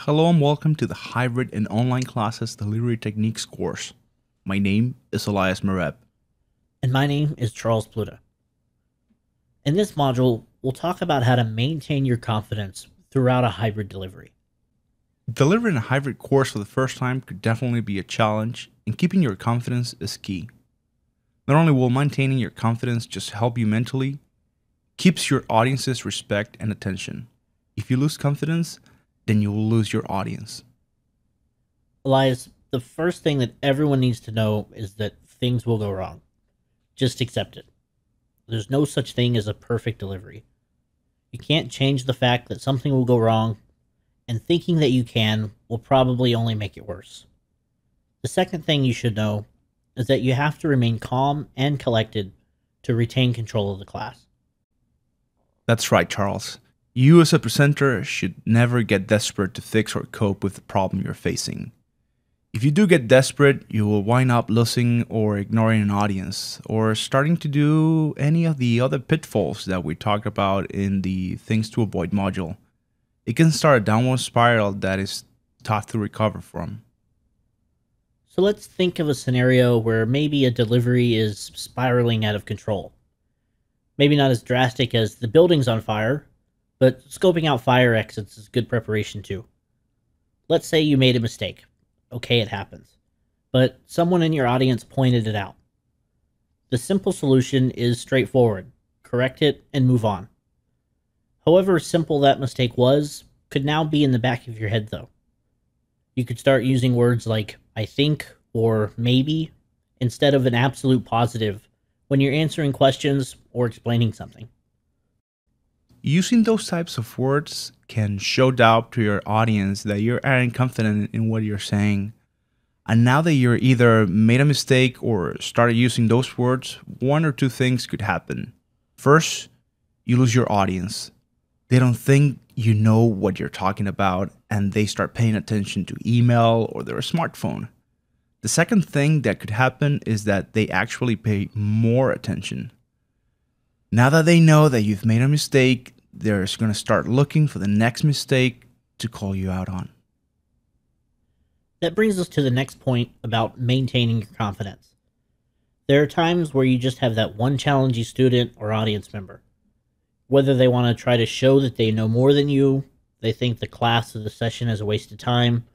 Hello and welcome to the Hybrid and Online Classes Delivery Techniques course. My name is Elias Mareb. And my name is Charles Pluta. In this module, we'll talk about how to maintain your confidence throughout a hybrid delivery. Delivering a hybrid course for the first time could definitely be a challenge, and keeping your confidence is key. Not only will maintaining your confidence just help you mentally, keeps your audience's respect and attention. If you lose confidence, then you will lose your audience. Elias, the first thing that everyone needs to know is that things will go wrong. Just accept it. There's no such thing as a perfect delivery. You can't change the fact that something will go wrong, and thinking that you can will probably only make it worse. The second thing you should know is that you have to remain calm and collected to retain control of the class. That's right, Charles. You as a presenter should never get desperate to fix or cope with the problem you're facing. If you do get desperate, you will wind up losing or ignoring an audience, or starting to do any of the other pitfalls that we talked about in the Things to Avoid module. It can start a downward spiral that is tough to recover from. So let's think of a scenario where maybe a delivery is spiraling out of control. Maybe not as drastic as the building's on fire, but scoping out fire exits is good preparation too. Let's say you made a mistake. Okay, it happens. But someone in your audience pointed it out. The simple solution is straightforward. Correct it and move on. However simple that mistake was, could now be in the back of your head though. You could start using words like I think or maybe instead of an absolute positive when you're answering questions or explaining something. Using those types of words can show doubt to your audience that you're confident in what you're saying. And now that you're either made a mistake or started using those words, one or two things could happen. First, you lose your audience. They don't think you know what you're talking about, and they start paying attention to email or their smartphone. The second thing that could happen is that they actually pay more attention. Now that they know that you've made a mistake, they're going to start looking for the next mistake to call you out on. That brings us to the next point about maintaining your confidence. There are times where you just have that one challenging student or audience member. Whether they want to try to show that they know more than you, they think the class or the session is a waste of time,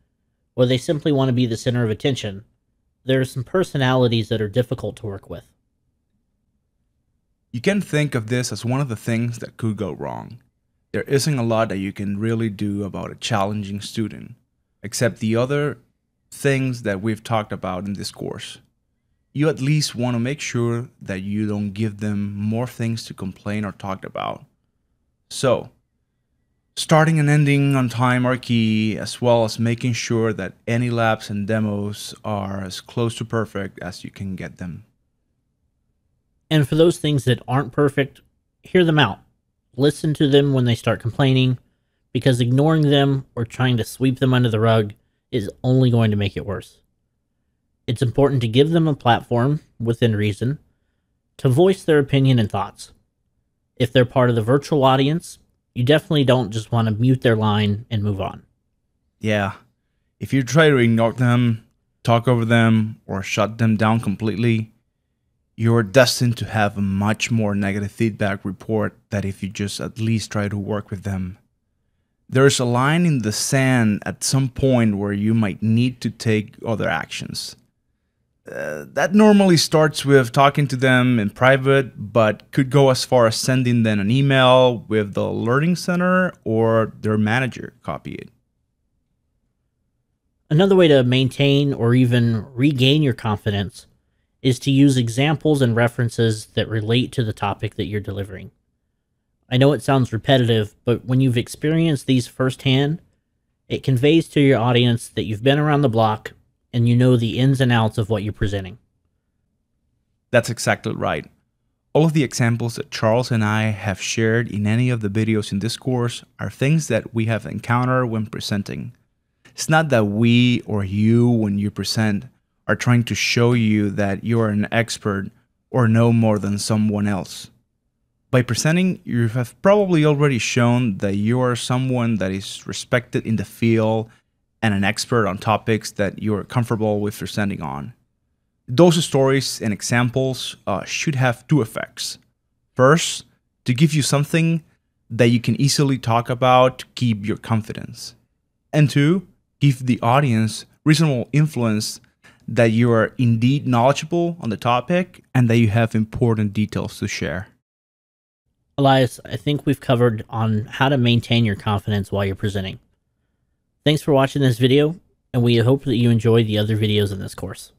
or they simply want to be the center of attention, there are some personalities that are difficult to work with. You can think of this as one of the things that could go wrong. There isn't a lot that you can really do about a challenging student, except the other things that we've talked about in this course. You at least want to make sure that you don't give them more things to complain or talk about. So, starting and ending on time are key, as well as making sure that any labs and demos are as close to perfect as you can get them. And for those things that aren't perfect, hear them out. Listen to them when they start complaining, because ignoring them or trying to sweep them under the rug is only going to make it worse. It's important to give them a platform, within reason, to voice their opinion and thoughts. If they're part of the virtual audience, you definitely don't just want to mute their line and move on. Yeah, if you try to ignore them, talk over them, or shut them down completely, you're destined to have a much more negative feedback report than if you just at least try to work with them. There's a line in the sand at some point where you might need to take other actions. That normally starts with talking to them in private, but could go as far as sending them an email with the learning center or their manager copy it. Another way to maintain or even regain your confidence is to use examples and references that relate to the topic that you're delivering. I know it sounds repetitive, but when you've experienced these firsthand, it conveys to your audience that you've been around the block and you know the ins and outs of what you're presenting. That's exactly right. All of the examples that Charles and I have shared in any of the videos in this course are things that we have encountered when presenting. It's not that we or you, when you present, are trying to show you that you're an expert or know more than someone else. By presenting, you have probably already shown that you are someone that is respected in the field and an expert on topics that you are comfortable with presenting on. Those stories and examples should have two effects. First, to give you something that you can easily talk about to keep your confidence. And two, give the audience reasonable influence that you are indeed knowledgeable on the topic and that you have important details to share. Elias, I think we've covered on how to maintain your confidence while you're presenting. Thanks for watching this video, and we hope that you enjoy the other videos in this course.